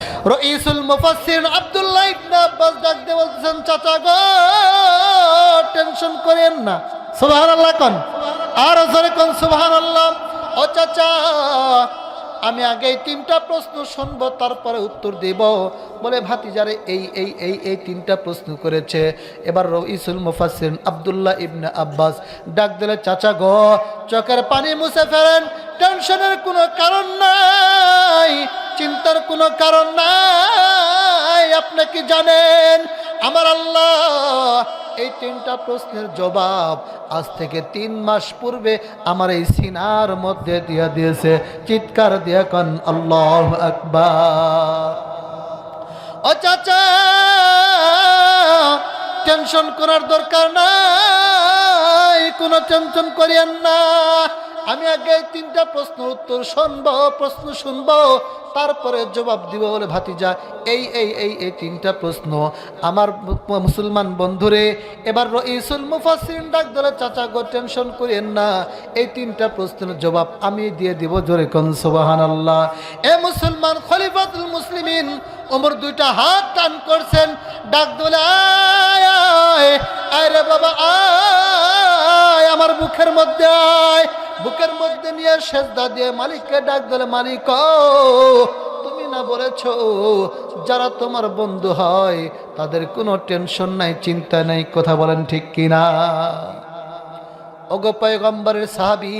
রঈসুল মুফাসসিরিন আব্দুল্লাহ ইবনে আব্বাস ডাক দিয়ে বলতেছেন, চাচা গো টেনশন করেন না। সুবহানাল্লাহ কোন, আর জোরে কোন সুবহানাল্লাহ। ও চাচা, আমি আগে তিনটা প্রশ্ন শুনবো, তারপরে উত্তর দেব। বলে ভাতিজারে এই তিনটা প্রশ্ন করেছে। এবার রঈসুল মুফাসসিরিন আব্দুল্লাহ ইবনে আব্বাস ডাক দিলে, চাচা গো চোখের পানি মুছে ফেলেন, টেনশনের কোনো কারণ নাই, চিন্তার কোনো কারণ নাই। আপনি কি জানেন আমার আল্লাহ এই তিনটা প্রশ্নের জবাব আজ থেকে 3 মাস পূর্বে আমার এই সিনার মধ্যে দিয়ে দিয়েছে। চিৎকার দিয়ে কোন আল্লাহু আকবার। ও চাচা, টেনশন করার দরকার নাই, কোনো টেনশন করিয়েন না। আমি আগে তিনটা প্রশ্ন উত্তর শুনবো, তারপরে জবাব দিব। বলে ভাতিজা এই তিনটা প্রশ্ন আমার মুসলমান বন্ধুরে। এবার রঈসুল মুফাসসিরিন ডাক দিলে, চাচা গো টেনশন করিয়েন না, এই তিনটা প্রশ্নের জবাব আমি দিয়ে দিব। জোরে কোন সুবহানাল্লাহ। এ মুসলমান খলিফাতুল মুসলিমিন ওমর দুইটা হাত টান করছেন, ডাক দিলে, আয় রে বাবা আয়, আমার বুকের মধ্যে আয়। বুকের মধ্যে নিয়ে সেজদা দিয়ে মালিককে ডাক দিলে, মালিক তুমি না বলেছো যারা তোমার বন্ধু হয় তাদের কোনো টেনশন নাই, চিন্তা নাই, কথা বলেন ঠিক কিনা? ওগো পয়গম্বরের সাহাবী,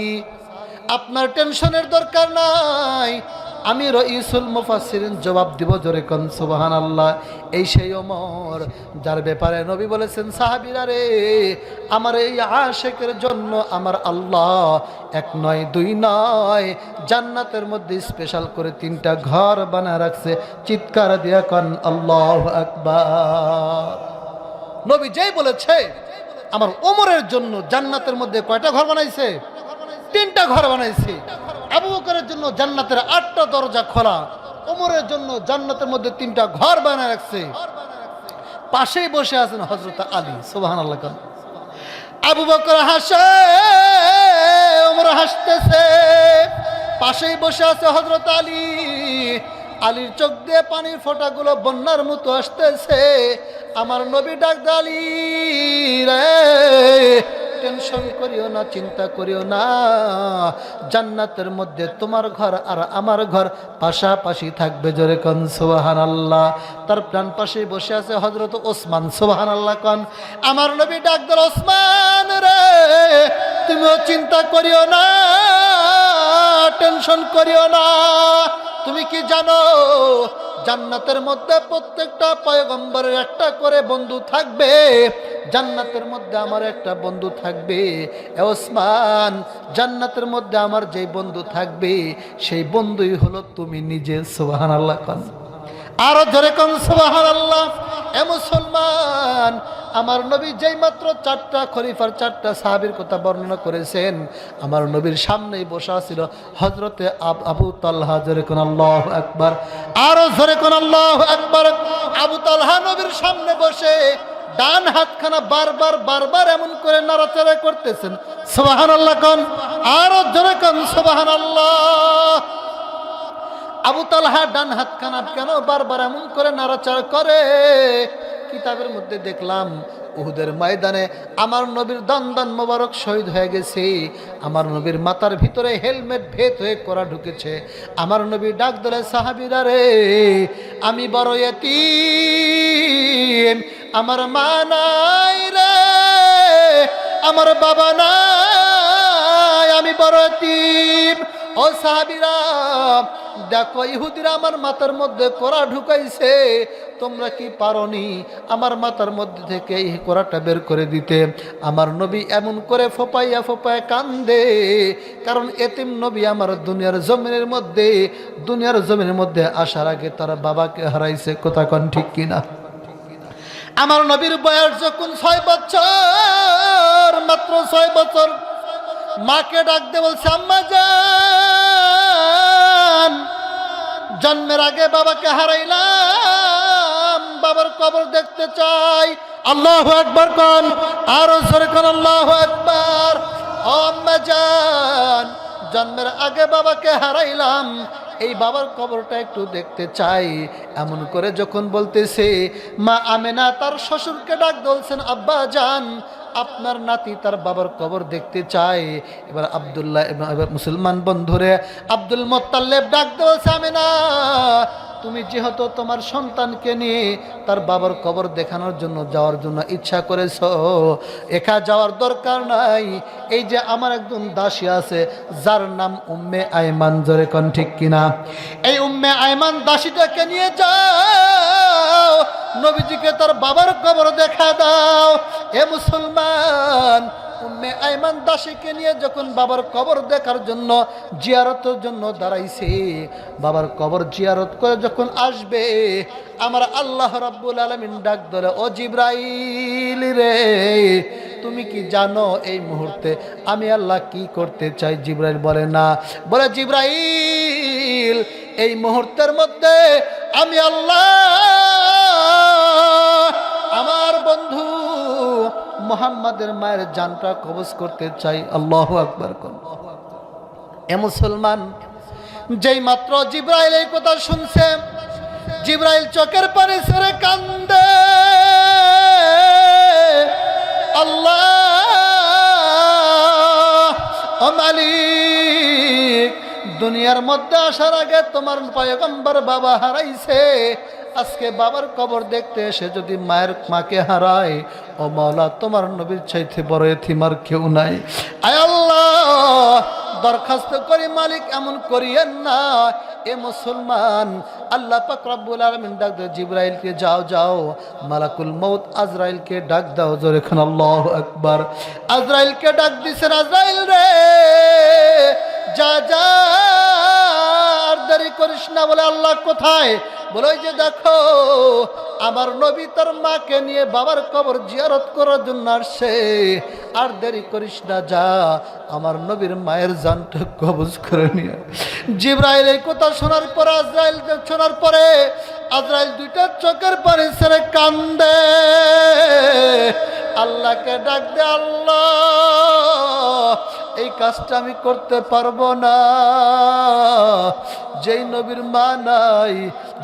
আপনার টেনশনের দরকার নাই, আমি রঈসুল মুফাসসিরিন জবাব দিব। জোরে কোন সুবহানাল্লাহ। এই সেই ওমর যার ব্যাপারে নবী বলেছেন, সাহাবীরা রে, আমার এই আশিকের জন্য আমার আল্লাহ 1 নয় 2 নয় জান্নাতের মধ্যে স্পেশাল করে 3টা ঘর বানায় রাখছে। চিৎকার দিয়া কোন আল্লাহু আকবার। নবী যেই বলেছে আমার ওমরের জন্য জান্নাতের মধ্যে কয়টা ঘর বানাইছে? 3টা ঘর বানাইছে। আবু বকরের জন্য জান্নাতের 8টা দরজা খোলা, ওমরের জন্য জান্নাতের মধ্যে 3টা ঘর বানায় রাখছে। পাশেই বসে আছেন হযরত আলী। সুবহানাল্লাহ। আবু বকর হাসে, ওমর হাসতেছে, পাশেই বসে আছে হযরত আলী। আলীর চোখ দিয়ে পানির ফোঁটাগুলো বন্যার মতো আসতেছে। আমার নবী ডাক দিয়ে, আলী রে, টেনশন করিও না, চিন্তা করিও না, জান্নাতের মধ্যে তোমার ঘর আর আমার ঘর পাশাপাশি থাকবে। জোরে কোন সুবহানাল্লাহ। তার প্রাণ পাশে বসে আছে হযরত ওসমান। সুবহানাল্লাহ কোন। আমার নবী ডাক দিল, ওসমান রে, তুমিও চিন্তা করিও না, টেনশন করিও না। তুমি কি জানো জান্নাতের মধ্যে প্রত্যেকটা পয়গম্বরের একটা করে বন্ধু থাকবে, জান্নাতের মধ্যে আমার একটা বন্ধু থাকবে। এ ওসমান, জান্নাতের মধ্যে আমার যেই বন্ধু থাকবে সেই বন্ধুই হলো তুমি নিজে। সুবহানাল্লাহ কোন, আরো ধরে কোন সুবহানাল্লাহ। এ মুসলমান, আমার নবী যেই মাত্র 4টা খলিফার 4টা সাহাবীর কথা বর্ণনা করেছেন, আমার নবীর সামনেই বসা ছিল হযরতে আবু তালহা। জোরে কোন আল্লাহু আকবার, আরো জোরে কোন আল্লাহু আকবার। আবু তালহা নবীর সামনে বসে ডান হাতখানা বারবার এমন করে নাড়াচাড়া করতেছেন। সুবহানাল্লাহ কোন, আরো জোরে কোন সুবহানাল্লাহ। আবু তালহা ডান হাতখানা কেন বারবার এমন করে নাড়াচাড়া করে? কিতাবের মধ্যে দেখলাম উহুদের ময়দানে আমার নবীর দন্দন মোবারক শহীদ হয়ে গেছে। আমার নবীর মাথার ভিতরে হেলমেট ভেদ হয়ে করা ঢুকেছে। আমার নবী ডাক দিলে, সাহাবীরা রে, আমি বড় ইতীম, আমার মা নাই রে, আমার বাবা নাই, আমি বড় ইতীম। ও সাহাবীরা, দেখো ইহুদিরা আমার মাথার মধ্যে কোরা ঢুকাইছে, তোমরা কি পারোনি আমার মাথার মধ্যে থেকে এই কোরাটা বের করে দিতে? আমার নবী এমন করে ফোপাইয়া কান্দে, কারণ এতিম নবী আমার দুনিয়ার জমিনের মধ্যে আসার আগে তার বাবাকে হারাইছে। কথা কোন ঠিক কিনা? আমার নবীর বয়স যখন 6 বছর, মাত্র 6 বছর, মাকে ডাক দিয়ে বলছে, আম্মা জান, জন্মের আগে বাবাকে হারাইলাম, বাবার কবর দেখতে চাই। আল্লাহু আকবার কোন, আরো জোরে কোন আল্লাহু আকবার। ও আম্মা জান, জন্মের আগে বাবাকে হারাইলাম, এই বাবার কবরটা একটু দেখতে চাই। এমন করে যখন বলতেছে, মা আমেনা তার শ্বশুরকে ডাক বলছেন, আব্বা জান, আপনার নাতি তার বাবার কবর দেখতে চায়। এবার আব্দুল্লাহ এবার মুসলমান বন্ধুরে আব্দুল মোত্তালেব ডাক বলছে, আমেনা তুমি যেহেতু তোমার সন্তানকে নিয়ে তার বাবার কবর দেখানোর জন্য যাওয়ার জন্য ইচ্ছা করেছ, একা যাওয়ার দরকার নাই। এই যে আমার একজন দাসী আছে যার নাম উম্মে আয়মান, জোরে কোন ঠিক কিনা? এই উম্মে আয়মান দাসীটাকে নিয়ে যাও, নবীজিকে তার বাবার কবর দেখা দাও। এ মুসলমান, উম্মে আয়মান দাসীকে নিয়ে যখন বাবার কবর দেখার জন্য জিয়ারতের জন্য দাঁড়াইছে, বাবার কবর জিয়ারত করে যখন আসবে, আমার আল্লাহ রাব্বুল আলামিন ডাক ধরে, ও জিবরাইল রে, তুমি কি জানো এই মুহূর্তে আমি আল্লাহ কি করতে চাই? জিবরাইল বলে না, বলে জিবরাইল এই মুহূর্তের মধ্যে আমি আল্লাহ আমার বন্ধু মুহাম্মাদের মায়ের জানটা কবজ করতে চাই। আল্লাহু আকবার কোন। এ মুসলমান, যেই মাত্র জিবরাইল এই কথা শুনছে, জিবরাইল চোখের পানি ছেড়ে কান্দে, আল্লাহ ও মালিক, দুনিয়ার মধ্যে আসার আগে তোমার পয়গম্বর বাবা হারাইছে, আজকে বাবার কবর দেখতে এসে যদি মাকে হারায়, ও মাওলা তোমার নবীর চাইতে বড় এতিম আর কেউ নাই। আয় আল্লাহ, দরখাস্ত করি মালিক এমন করিয়েন না। এ মুসলমান, আল্লাহ পাক রব্বুল আলামিন ডাক দাও জিবরাইলকে, যাও যাও মালাকুল মউত আজরাইলকে ডাক দাও, জোরে খান আল্লাহু আকবার। আজরাইলকে ডাক দিছেন, আজরাইল রে যা যা, আর দেরি করিস না। বলে আল্লাহ কোথায়? বলে ওই যে দেখো আমার নবী তার মাকে নিয়ে বাবার কবর জিয়ারত করার জন্য আসছে, আর দেরি করিস না, যা আমার নবীর মায়ের জানটা কবজ করে নিয়ে। জিবরাইল এই কথা শোনার পরে, আজরাইল শোনার পরে আজরাইল দুইটা চোখের পানি ছেড়ে কান্দে, আল্লাহকে ডাক দে, আল্লাহ এই কাজটা আমি করতে পারবো না। যেই নবীর মা নাই,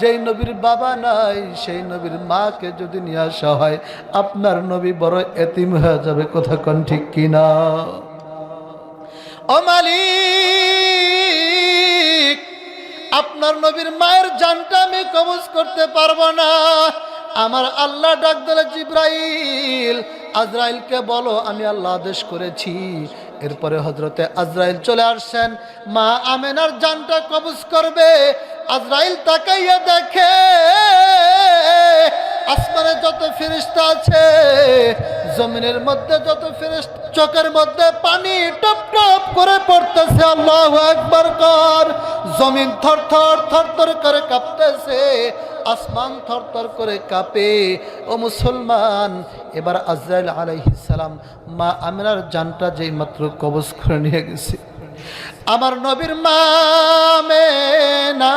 যেই নবীর বাবা নাই, সেই নবীর মাকে যদি নিয়ে আসা হয়, আপনার নবী বড় এতিম হয়ে যাবে। কথা কোন ঠিক কিনা? ও মালিক, আপনার নবীর মায়ের জানটা আমি কবজ করতে পারবো না। আমার আল্লাহ ডাক দিলে, জিবরাইল আজরাইলকে বলো আমি আল্লাহ আদেশ করেছি। এরপরে হযরতে আজরাইল চলে আসছেন, মা আমেনার জানটা কবজ করবে। আজরাইল তাকাইয়া দেখে আসমানে যত ফেরেশতা আছে, জমিনের মধ্যে যত ফেরেশতা, চোখের মধ্যে পানি টপ টপ করে পড়তেছে। আল্লাহু আকবার কর। জমিন থরথর থরথর করে কাঁপতেছে, আসমান থরথর করে কাঁপে। ও মুসলমান, এবার আজরাইল আলাইহিস সালাম মা আমিনার জানটা যেই মাত্র কবজ করে নিয়ে গেছে, আমার নবীর মা আমেনা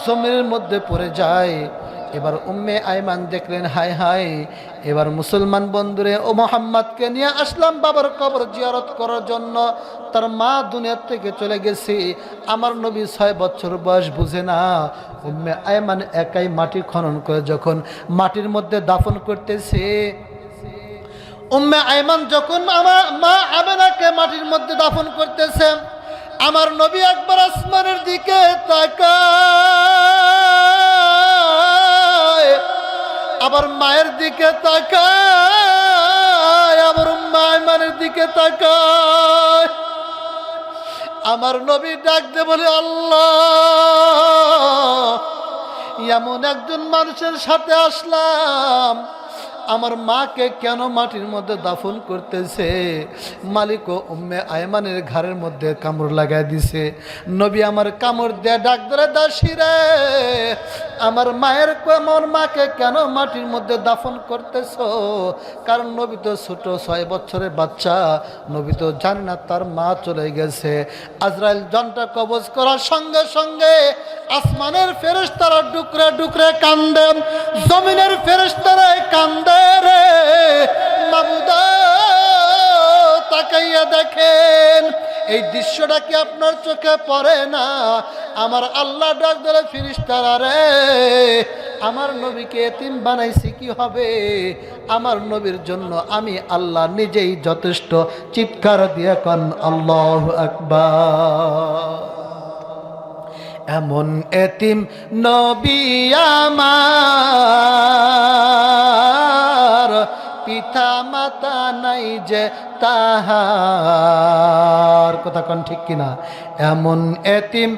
জমিনের মধ্যে পড়ে যায়। এবার উম্মে আয়মান দেখলেন, হায় হায়, এবার মুসলমান বন্ধুরে ও মোহাম্মদকে নিয়ে আসলাম বাবার কবর জিয়ারত করার জন্য। তার মা দুনিয়া থেকে চলে গেছে, আমার নবী 6 বছর বয়স, বুঝে না। উম্মে আয়মান একাই মাটি খনন করে যখন মাটির মধ্যে দাফন করতেছে, উম্মে আয়মান যখন আমার মা আমেনাকে মাটির মধ্যে দাফন করতেছে, আমার নবী একবার আসমানের দিকে তাকায়, আবার মায়ের দিকে তাকায়, আবার উম্মে আয়মানের দিকে তাকায়। আমার নবী ডাক দে বলে, আল্লাহ এমন একজন মানুষের সাথে আসলাম, আমার মাকে কেন মাটির মধ্যে দাফন করতেছে? মালিক ও উম্মে আয়মানের ঘাড়ের মধ্যে কামড় লাগাই দিছে। নবী আমার কামড় দিয়ে ডাক ধরে, দাসী রে, আমার মাকে কেন মাটির মধ্যে দাফন করতেছ? কারণ নবী তো ছোট, 6 বছরের বাচ্চা, নবী তো জানে না তার মা চলে গেছে। আজরাইল জানটা কবজ করার সঙ্গে সঙ্গে আসমানের ফেরেশতারা ডুকরে ডুকরে কান্দে, জমিনের ফেরেশতারা কান্দে রে মাবুদা। তাকাইয়া দেখেন এই দৃশ্যটা কি আপনার চোখে পড়ে না? আমার আল্লাহ ডাক দিলে ফেরেশতারা রে, আমার নবীকে এতিম বানাইছি কি হবে? আমার নবীর জন্য আমি আল্লাহ নিজেই যথেষ্ট। চিৎকার দিয়ে কোন আল্লাহু আকবার। এমন এতিম নবী আমার, পিতা মাতা নাই যে তাহার, কথা কোন ঠিক কিনা? এমন এতিম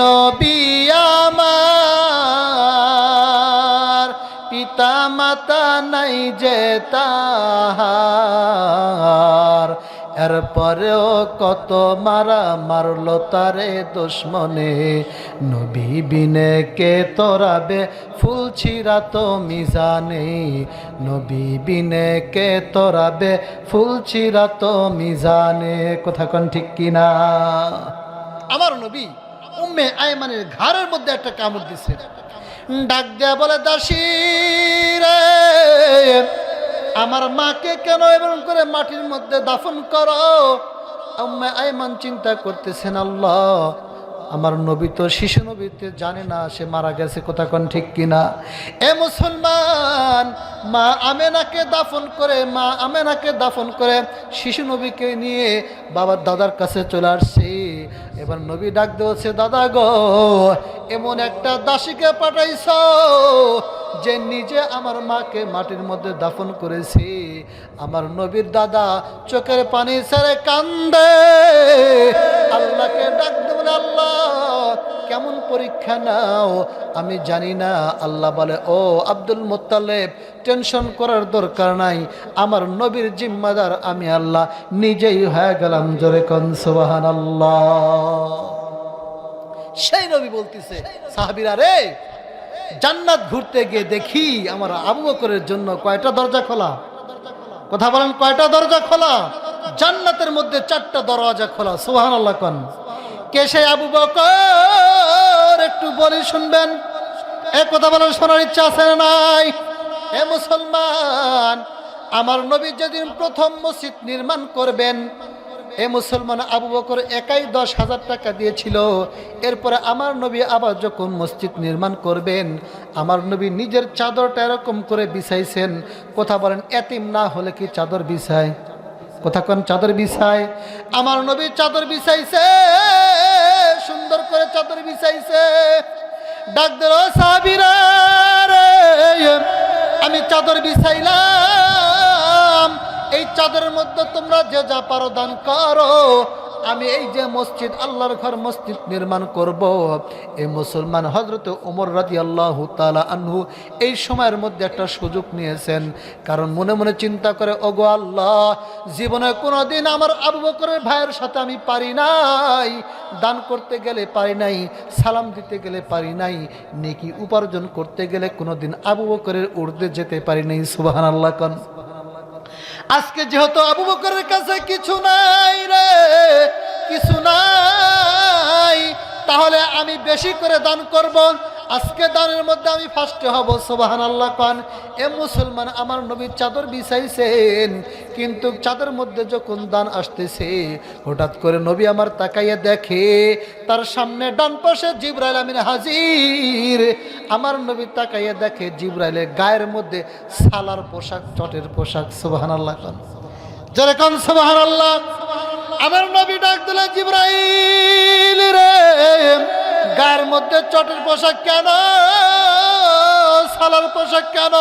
নবী আমার, পিতা মাতা নাই যে তাহার, এরপরেও কত মারা মারলো তারে দুশ্মনে, নবী বিনে কে তোরাবে ফুল ছিঁড়া তো মিজানে, নবী বিনে কে তোরাবে ফুল ছিঁড়া তো মিজানে, কথা কোন ঠিক কিনা? আমার নবী উম্মে আয়মানের ঘাড়ের মধ্যে একটা কামড় দিছে, ডাক দেয়া বলে, দাসী রে, আমার মাকে কেন এমন করে মাটির মধ্যে দাফন করো? উম্মে আয়মান চিন্তা করতেছেন, আল্লাহ আমার নবী তো শিশু নবীতে জানে না সে মারা গেছে, কথা কোন ঠিক কিনা? এ মুসলমান, মা আমেনাকে দাফন করে শিশু নবীকে নিয়ে বাবার দাদার কাছে চলে আসছে। এবার নবী ডাক দিয়েছে, দাদা গো, এমন একটা দাসীকে পাঠাইছ যে নিজে আমার মাকে মাটির মধ্যে দাফন করেছে। আমার নবীর দাদা চোখের পানি ছেড়ে কান্দে, আল্লাহকে ডাক দেবেন, আল্লাহ কেমন পরীক্ষা নাও আমি জানি না। আল্লাহ বলে, ও আব্দুল মুত্তালিব, টেনশন করার দরকার নাই, আমার নবীর জিম্মাদার আমি আল্লাহ নিজেই হয়ে গেলাম। জোরে কোন সুবহানাল্লাহ। সেই নবী বলতেছে, সাহাবীরা রে, জান্নাত ঘুরতে গিয়ে দেখি আমার আবু বকরের জন্য কয়টা দরজা খোলা? কথা বলেন, কয়টা দরজা খোলা? জান্নাতের মধ্যে 4টা দরজা খোলা। সুবহানাল্লাহ কোন। কে সেই আবু বকর? একটু বলি শুনবেন। এক কথা বলেন, শোনার ইচ্ছা আছে না নাই? হে মুসলমান, আমার নবী যেদিন প্রথম মসজিদ নির্মাণ করবেন, এ মুসলমান আবু বকর একাই 10,000 টাকা দিয়েছিল। এরপরে আমার নবী আবার যখন মসজিদ নির্মাণ করবেন, আমার নবী নিজের চাদরটা এরকম করে বিছাইছেন। কথা বলেন, এতিম না হলে কি চাদর বিছায়? কথা কোন চাদর বিছায়? আমার নবী চাদর বিছাইছে, সুন্দর করে চাদর বিছাইছে। ডাক দিল, সাহাবীরা রে, আমি চাদর বিছাইলাম, এই চাদরের মধ্যে তোমরা যে যা পারো দান করো। আমি এই যে মসজিদ, আল্লাহর ঘর মসজিদ নির্মাণ করব। এই মুসলমান হযরত ওমর রাদিয়াল্লাহু তাআলা আনহু এই সময়ের মধ্যে একটা সুযোগ নিয়েছেন, কারণ মনে মনে চিন্তা করে, ওগো আল্লাহ, জীবনে কোনোদিন আমার আবু বকরের ভাইয়ের সাথে আমি পারি নাই, দান করতে গেলে পারি নাই, সালাম দিতে গেলে পারি নাই, নেকি উপার্জন করতে গেলে কোনোদিন আবু বকরের ঊর্ধ্বে যেতে পারি নাই। সুবহানাল্লাহ কোন। আজকে যেহেতু আবু বকরের কাছে কিছু নাই রে, কিছু নাই, তাহলে আমি বেশি করে দান করব। আজকে দানের মধ্যে আমি ফার্স্টে হব। সুবহানাল্লাহ কোন। এ মুসলমান, আমার নবী চাদর বিছাইছেন, কিন্তু চাদর মধ্যে যখন দান আসতেছে, হঠাৎ করে নবী আমার তাকাইয়া দেখে তার সামনে ডান পাশে জিবরাইল আমিন হাজির। আমার নবী তাকাইয়া দেখে জিবরাইলের গায়ের মধ্যে সালার পোশাক, চটের পোশাক। সুবহানাল্লাহ কোন। যারা কোন সুবহানাল্লাহ। আমার নবী ডাক দিলে, জিবরাইল রে, গায়ের মধ্যে চটের পোশাক কেন, সালার পোশাক কেন?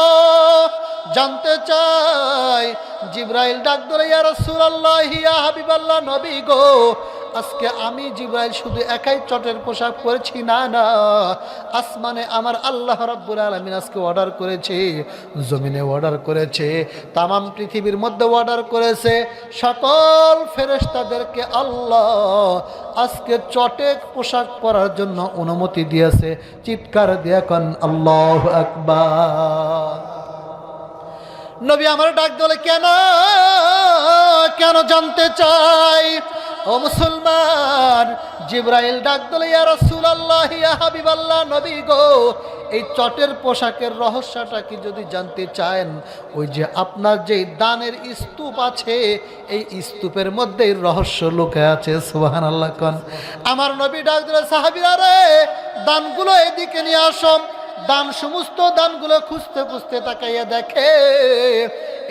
জানতে চাই। জিবরাইল ডাক দিলে, ইয়া রাসূলুল্লাহ, ইয়া হাবিবাল্লাহ, নবী গো, আজকে আমি জিবরাইল শুধু একাই চটের পোশাক পরেছি না, না, আসমানে আমার আল্লাহ রাব্বুল আলামিন আজকে অর্ডার করেছে, জমিনে অর্ডার করেছে, তামাম পৃথিবীর মধ্যে অর্ডার করেছে, সকল ফেরেশতাদেরকে আল্লাহ আজকে চটে পোশাক পরার জন্য অনুমতি দিয়েছে। চিৎকার দিয়ে কোন আল্লাহু আকবার। নবী আমার ডাক দিলে, কেন কেন জানতে চাই। ও মুসলমান, জিবরাইল ডাক দিল, ইয়া রাসূলুল্লাহ, ইয়া হাবিবাল্লাহ, নবী গো, এই চটের পোশাকের রহস্যটা কি যদি জানতে চান, ওই যে আপনার যে দানের স্তূপ আছে, এই স্তূপের মধ্যেই রহস্য লুকায়ে আছে। সুবহানাল্লাহ কোন। আমার নবী ডাক দিল, সাহাবীরা রে, দানগুলো এদিকে নিয়ে আসো। দান, সমস্ত দানগুলো খুঁজতে খুঁজতে তাকাইয়া দেখে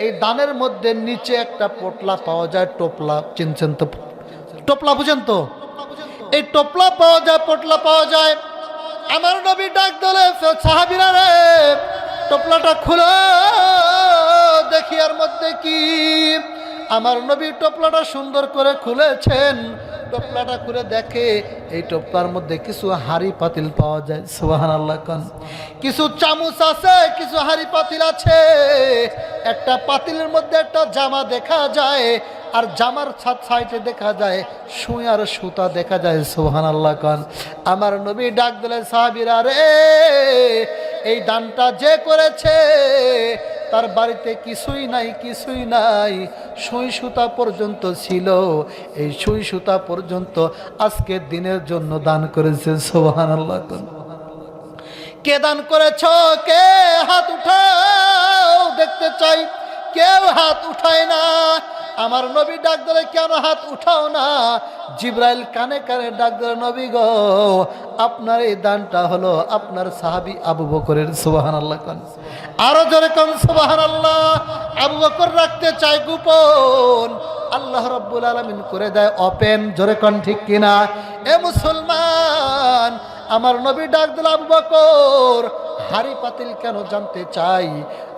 এই দানের মধ্যে নিচে একটা পোটলা পাওয়া যায়। টোপলা চিনছেন তো? টোপলা বুঝেন তো? এই টোপলা পাওয়া যায়, পোটলা পাওয়া যায়। আমার নবী ডাক দিলে, সাহাবীরা রে, টোপলাটা খুলো, দেখি এর মধ্যে কি। আমার নবী টোপলাটা সুন্দর করে খুলেছেন। টোপলাটা খুলে দেখে এই টোপলার মধ্যে কিছু হাঁড়ি পাতিল পাওয়া যায়। সুবহানাল্লাহ কোন। কিছু চামচ আছে, কিছু হাঁড়ি পাতিল আছে। একটা পাতিলের মধ্যে একটা জামা দেখা যায়, আর জামার সাইডে দেখা যায় সুই আর সুতা দেখা যায়। সুবহানাল্লাহ কোন। আমার নবী ডাক দিলেন, সাহাবীরা রে, এই দানটা যে করেছে তার বাড়িতে কিছুই নাই, কিছুই নাই, সুই সুতা পর্যন্ত ছিল। এই সুই সুতা পর্যন্ত আজকের দিনের জন্য দান করেছে। সুবহানাল্লাহ কোন। কে দান করেছ? কে? হাত উঠাও, দেখতে চাই। কেউ হাত উঠায় না। আমার নবী ডাক দিলে, কেন হাত উঠাও না? জিবরাইল কানে কানে ডাক দিলে, নবী গো, আপনার এই দানটা হলো আপনার সাহাবী আবু বকরের। সুবহানাল্লাহ কোন। আরো জোরে কোন সুবহানাল্লাহ। আবু বকর রাখতে চায় গোপন, আল্লাহ রাব্বুল আলামিন করে দেয় ওপেন। জোরে কোন ঠিক কিনা? এ মুসলমান, আমার নবী ডাক দিল, আবু বকর, হাড়ি পাতিল কেন জানতে চাই?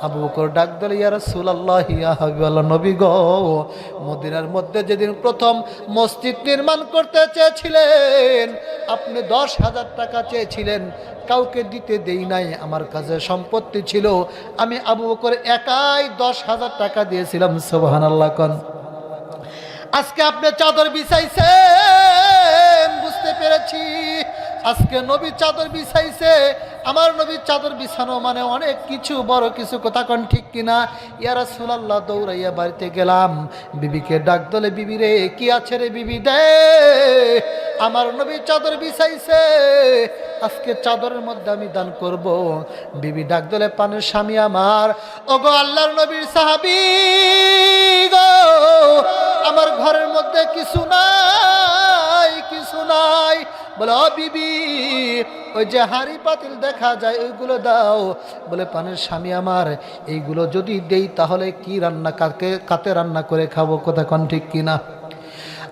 আবু বকর ডাক দিল, ইয়া রাসূলুল্লাহ, ইয়া হাবিবাল্লাহ, নবী গো, মদিনার মধ্যে যেদিন প্রথম মসজিদ নির্মাণ করতে চেয়েছিলেন, আপনি 10,000 টাকা চেয়েছিলেন, কাউকে দিতে দেই নাই। আমার কাছে সম্পত্তি ছিল, আমি আবু বকর একাই 10,000 টাকা দিয়েছিলাম। সুবহানাল্লাহ কোন। আজকে আপনি চাদর বিছাইছেন, বুঝতে পেরেছি। আজকে নবী চাদর বিছাইছে। আমার নবী চাদর বিছানো মানে অনেক কিছু, বড় কিছু। কথা কোন ঠিক কিনা? ইয়া রাসূলুল্লাহ, দৌড়াইয়া বাড়িতে গেলাম, বিবিকে ডাক দিলে, বিবি রে, কি আছে রে বিবি, দে। আমার নবী চাদর বিছাইছে, আজকে চাদরের মধ্যে আমি দান করব। বিবি ডাক দিলে, পানের স্বামী আমার, ওগো আল্লাহর নবীর সাহাবী গো, আমার ঘরের মধ্যে কিছু নাই, কিছু নাই। বলে, ও বিবি, ওই যে হাঁড়ি পাতিল দেখা যায় ওইগুলো দাও। বলে, পানের স্বামী আমার, এইগুলো যদি দেই তাহলে কি রান্না, কাতে রান্না করে খাবো? কথা কোন ঠিক কিনা?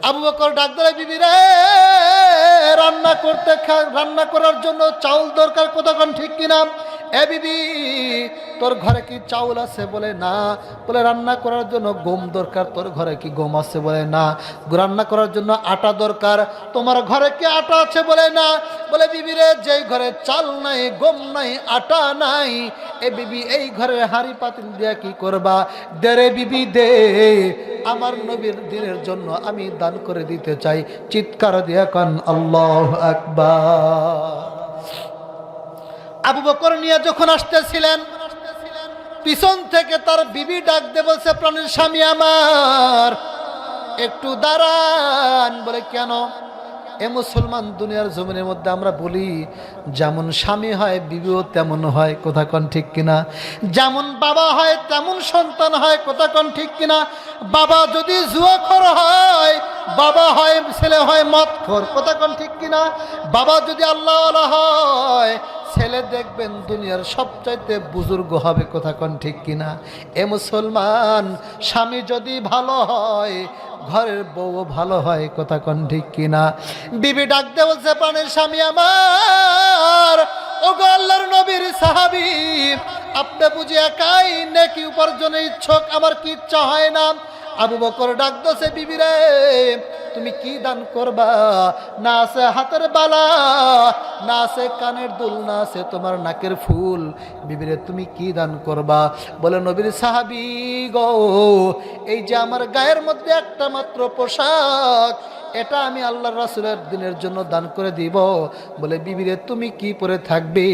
আবু বকর ডাক দিলে, বিবি রে, রান্না করার জন্য চাউল দরকার। কথা কোন ঠিক কিনা? এ বিবি, তোর ঘরে কি চাউল আছে? বলে না। বলে, রান্না করার জন্য গম দরকার, তোর ঘরে কি গম আছে? বলে না। রান্না করার জন্য আটা দরকার, তোমার ঘরে কি আটা আছে? বলে না। বলে, বিবি রে, যেই ঘরে চাল নাই, গম নাই, আটা নাই, এ বিবি, এই ঘরে হাঁড়ি পাতিল দিয়া কি করবা? দে রে বিবি, দে, আমার নবীর দিনের জন্য আমি দান করে দিতে চাই। চিৎকার দিয়া কান আল্লাহু আকবার। আবু বকর নিয়ে যখন আসতেছিলেন, পিছন থেকে তার বিবি ডাক দিয়ে বলছে, প্রাণের স্বামী আমার, একটু দাঁড়ান। বলে, কেন? এ মুসলমান, দুনিয়ার জমিনের মধ্যে আমরা বলি, যেমন স্বামী হয় বিবিও তেমন হয়। কথা কোন ঠিক কিনা? যেমন বাবা হয় তেমন সন্তান হয়। কথা কোন ঠিক কিনা? বাবা যদি জুয়াখোর হয়, বাবা হয়, ছেলে হয় মদখোর। কথা কোন ঠিক কিনা? বাবা যদি আল্লাহওয়ালা হয়, ছেলে দেখবেন দুনিয়ার সবচাইতে বুজুর্গ হবে। কথা কোন ঠিক কিনা? এ মুসলমান, স্বামী যদি ভালো হয়, ঘরের বউ ভালো হয়। কথা কোন ঠিক কিনা? বিবি ডাক দিয়ে বলছে, প্রাণের স্বামী আমার, ওগো আল্লাহর নবীর সাহাবী, আপনি বুঝি একাই নেকি উপার্জনের ইচ্ছুক, আমার কি ইচ্ছা হয় না? আবু বকর ডাক দিয়েছে, বিবি রে, তুমি কি দান করবা? না আছে হাতের বালা, না আছে কানের দুল, না আছে তোমার নাকের ফুল। বিবি রে, তুমি কি দান করবা? বলে, নবীর সাহাবী গো, এই যে আমার গায়ের মধ্যে একটা মাত্র পোশাক, এটা আমি আল্লাহর রাসূলের দিনের জন্য দান করে দিব। বলে, বিবি রে, তুমি কি পরে থাকবে?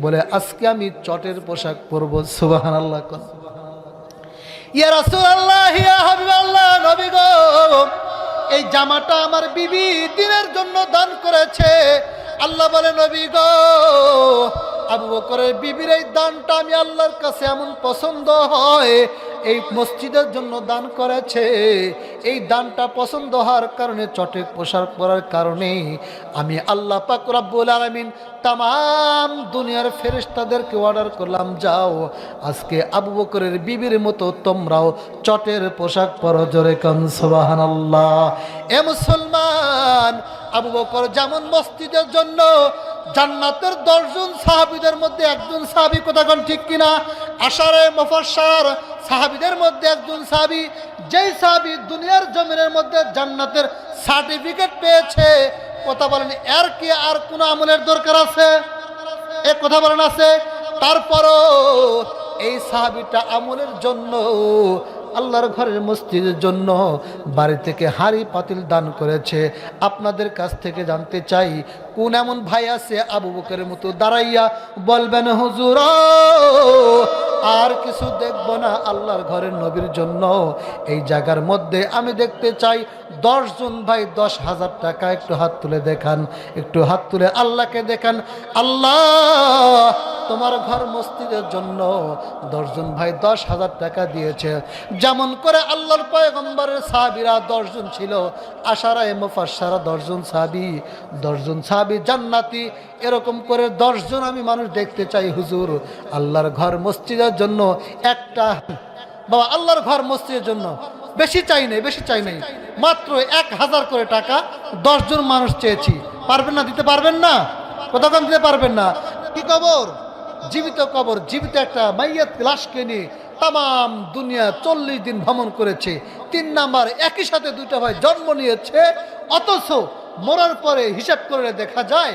বলে, আজকে আমি চটের পোশাক পরবো। সুবহানাল্লাহ। ইয়া রাসূলুল্লাহ, ইয়া হাবিবাল্লাহ, নবী গো, এই জামাটা আমার বিবি দিনের জন্য দান করেছে। আল্লাহ বলে, নবী গো, আবু বকরের বিবির এই দানটা আমি আল্লাহর কাছে এমন পছন্দ হয়, এই মসজিদের জন্য দান করেছে। এই দানটা পছন্দ হওয়ার কারণে, চটে পোশাক পরার কারণে আমি আল্লাহ পাক রব্বুল আলামিন তাম দুনিয়ার ফেরেশতাদেরকে অর্ডার করলাম, যাও আজকে আবু বকরের বিবির মতো তোমরাও চটের পোশাক পরো। জোরে কান সুবহানাল্লাহ। এ মুসলমান, আবু বকর যেমন মসজিদের জন্য জান্নাতের 10 জন সাহাবীদের মধ্যে একজন সাহাবী, কথা কোন ঠিক কিনা? আশারে মুফাসসার সাহাবীদের মধ্যে একজন সাহাবী, যেই সাহাবী দুনিয়ার জমিনের মধ্যে জান্নাতের সার্টিফিকেট পেয়েছে। কথা বলেন, এর কি আর কোন আমলের দরকার আছে? এক কথা বলেন, আছে? তারপরও এই সাহাবীটা আমলের জন্য, আল্লাহর ঘরের মসজিদের জন্য বাড়ি থেকে হাঁড়ি পাতিল দান করেছে। আপনাদের কাছ থেকে জানতে চাই, কোন এমন ভাই আছে আবু বকরের মতো দাঁড়াইয়া বলবেন, হুজুর আর কিছু দেখব না, আল্লাহর ঘরের নবীর জন্য এই জায়গার মধ্যে আমি দেখতে চাই 10 জন ভাই 10,000 টাকা। একটু হাত তুলে দেখান, একটু হাত তুলে আল্লাহকে দেখান। আল্লাহ, তোমার ঘর মসজিদের জন্য 10 জন ভাই 10,000 টাকা দিয়েছে। যেমন করে আল্লাহর পয়গম্বরের সাহাবীরা 10 জন ছিল, আশারায়ে মুফাসসারা 10 জন সাহাবী, 10 জন সাহাবী জান্নাতি। এরকম করে 10 জন আমি মানুষ দেখতে চাই হুজুর, আল্লাহর ঘর মসজিদের জন্য একটা। বাবা, আল্লাহর ঘর মসজিদের জন্য বেশি চাই নাই, বেশি চাই নাই, মাত্র 1000 করে টাকা 10 জন মানুষ চেয়েছি। পারবেন না? দিতে পারবেন না? কতক্ষণ দিতে পারবেন না? কি কবর? জীবিত কবর, জীবিত একটা মাইয়াত লাশকে নিয়ে তাম দুনিয়া 40 দিন ভ্রমণ করেছে। 3 নাম্বার, একই সাথে 2টা ভাই জন্ম নিয়েছে, অথচ মরার পরে হিসাব করে দেখা যায়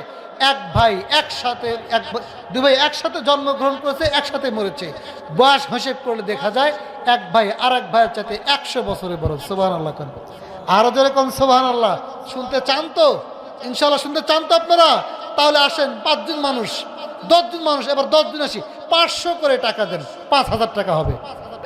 এক ভাই একসাথে, দুই ভাই একসাথে জন্মগ্রহণ করেছে, একসাথে মরেছে। বয়স হিসেব করলে দেখা যায় এক ভাই আর এক ভাইয়ের চাইতে 100 বছরের বড়। সুবহানাল্লাহ। আরো জোরে কোন সুবহানাল্লাহ। শুনতে চান তো? ইনশাআল্লাহ শুনতে চান তো আপনারা? তাহলে আসেন, 5 জন মানুষ, 10 জন মানুষ, এবার 10 জন আসি, 500 করে টাকা দেন, 5000 টাকা হবে।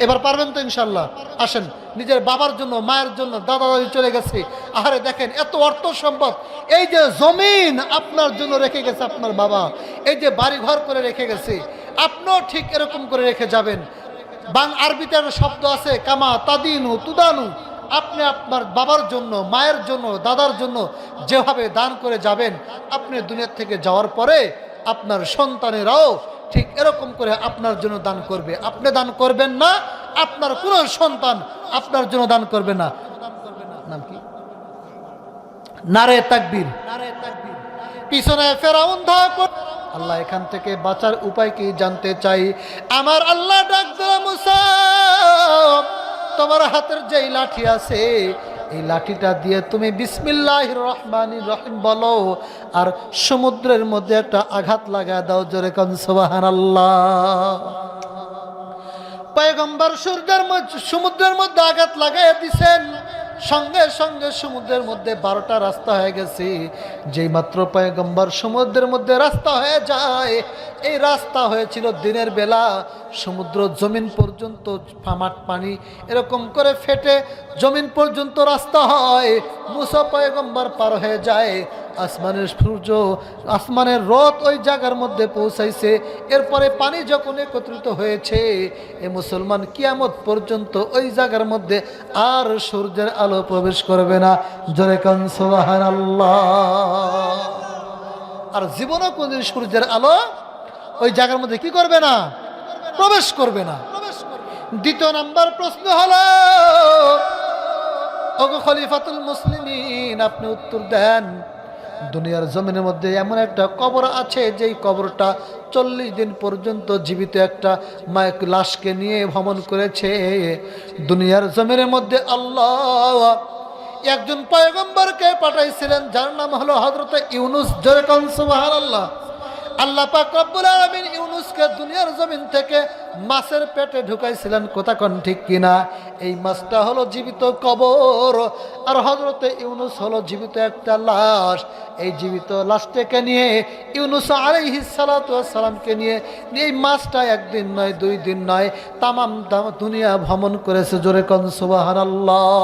এবার পারবেন তো ইনশাল্লাহ? আসেন, নিজের বাবার জন্য, মায়ের জন্য, দাদা দাদি চলে গেছে, আহারে দেখেন এত অর্থ সম্পদ, এই যে জমিন আপনার জন্য রেখে গেছে আপনার বাবা, এই যে বাড়ি ঘর করে রেখে গেছে, আপনিও ঠিক এরকম করে রেখে যাবেন। আরবিতে একটা শব্দ আছে, কামা তাদিনু তুদানু। আপনি আপনার বাবার জন্য, মায়ের জন্য, দাদার জন্য যেভাবে দান করে যাবেন, আপনি দুনিয়ার থেকে যাওয়ার পরে আপনার সন্তানেরাও ঠিক এরকম করে আপনার জন্য দান করবে। আপনি দান করবেন না, আপনার কোন সন্তান আপনার জন্য দান করবে না। নাম কি? নারে তাকবীর। পিছনে ফেরাউন ধাক। আল্লাহ এখান থেকে বাঁচার উপায় কি জানতে চাই। আমার আল্লাহ ডাক দিল, মুসা তোমার হাতের যেই লাঠি আছে, এই লাঠিটা দিয়ে তুমি বিসমিল্লাহির রহমানির রহিম বলো, আর সমুদ্রের মধ্যে একটা আঘাত লাগায় দাও। জোরে কোন সুবহানাল্লাহ। পয়গম্বর সমুদ্রের মধ্যে আঘাত লাগাইয়া দিছেন, সঙ্গে সঙ্গে সমুদ্রের মধ্যে 12টা রাস্তা হয়ে গেছে। যেই মাত্র পয়গম্বর সমুদ্রের মধ্যে রাস্তা হয়ে যায়, এই রাস্তা হয়েছিল দিনের বেলা, সমুদ্র জমিন পর্যন্ত ফামাট পানি এরকম করে ফেটে জমিন পর্যন্ত রাস্তা হয়। মুসা পয়গম্বর পার হয়ে যায়, আসমানের সূর্য, আসমানের রথ ওই জায়গার মধ্যে পৌঁছাইছে। এরপরে পানি যখন একত্রিত হয়েছে, এ মুসলমান কিয়ামত পর্যন্ত ওই জায়গার মধ্যে আর সূর্যের আলো প্রবেশ করবে না। জোরে কান সুবহানাল্লাহ। আর জীবনও কোনদিন সূর্যের আলো ওই জায়গার মধ্যে কি করবে না? প্রবেশ করবে না। দ্বিতীয় নাম্বার প্রশ্ন হলো, ওগো খলিফাতুল মুসলিমিন, আপনি উত্তর দেন, দুনিয়ার জমিনের মধ্যে এমন একটা কবর আছে, যেই কবরটা 40 দিন পর্যন্ত জীবিত একটা লাশকে নিয়ে ভ্রমণ করেছে। দুনিয়ার জমিনের মধ্যে আল্লাহ একজন পয়গম্বরকে পাঠাইছিলেন, যার নাম হলো হযরত ইউনুস। জোরে কোন সুবহানাল্লাহ। আল্লাহ পাক রব্বুল আলামিন ইউনুসকে দুনিয়ার জমিন থেকে মাছের পেটে ঢুকাইছিলেন। কথা কোন ঠিক কিনা? এই মাছটা হলো জীবিত কবর, আর হযরতে ইউনুস হলো জীবিত একটা লাশ। এই জীবিত লাশটাকে নিয়ে ইউনুস আলাইহিস সালাতু ওয়াস সালামকে নিয়ে এই মাছটা একদিন নয়, 2 দিন নয়, তামাম দুনিয়া ভ্রমণ করেছে। জোরে কোন সুবহানাল্লাহ।